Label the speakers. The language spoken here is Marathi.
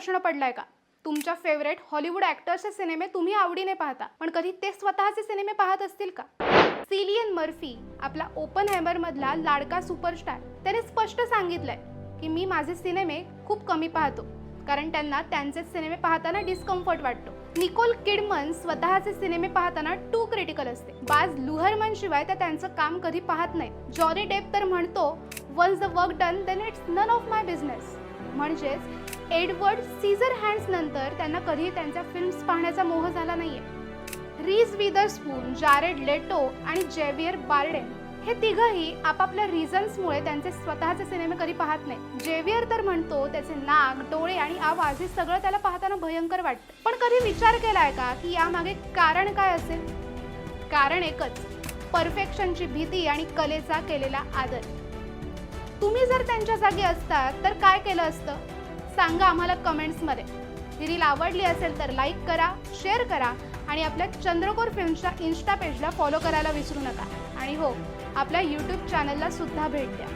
Speaker 1: प्रश्न पडलाय का? तुमच्या फेवरेट हॉलिवूड ॲक्टर्सचे सिनेमे तुम्ही आवडीने पाहता, पण कधी ते स्वतःचे सिनेमे पाहत असतील का? सिलियन मर्फी आपला ओपनहायमर मधला लाडका सुपरस्टार, त्याने स्पष्ट सांगितलंय की मी माझे सिनेमे खूप कमी पाहतो, कारण त्यांना त्यांचे सिनेमे पाहताना डिस्कम्फर्ट वाटतो. निकोल किडमन स्वतःचे सिनेमे पाहताना टू क्रिटिकल असते. बाज लुहरमन शिवाय त्या त्यांचं काम कधी पाहत नाही. जॉनी डेप तर म्हणतो, once the work done then it's none of my business. म्हणजेच एडवर्ड सीझर हँड्स नंतर त्यांना कधी त्यांच्या फिल्म्स पाहण्याचा मोह झाला नाहीये. रीज विदरस्पून, जारेड लेटो आणि जेवियर बार्डेन हे तिघही आपापल्या रिझन्समुळे त्यांचे स्वतःचे सिनेमे कधी पाहत नाही. जेवियर तर म्हणतो त्याचे नाक, डोळे आणि आवाज हे सगळं त्याला पाहताना भयंकर वाटतं. पण कधी विचार केलाय का की यामागे कारण काय असेल? कारण एकच, परफेक्शनची भीती आणि कलेचा केलेला आदर. तुम्ही जर त्यांच्या जागी असतात तर काय केलं असतं? सांगा आम्हाला कमेंट्समध्ये. ही रील आवडली असेल तर लाईक करा, शेअर करा आणि आपल्या चंद्रकोर फिल्म्सच्या इन्स्टा पेजला फॉलो करायला विसरू नका. आणि हो, आपल्या यूट्यूब चॅनलला सुद्धा भेट द्या.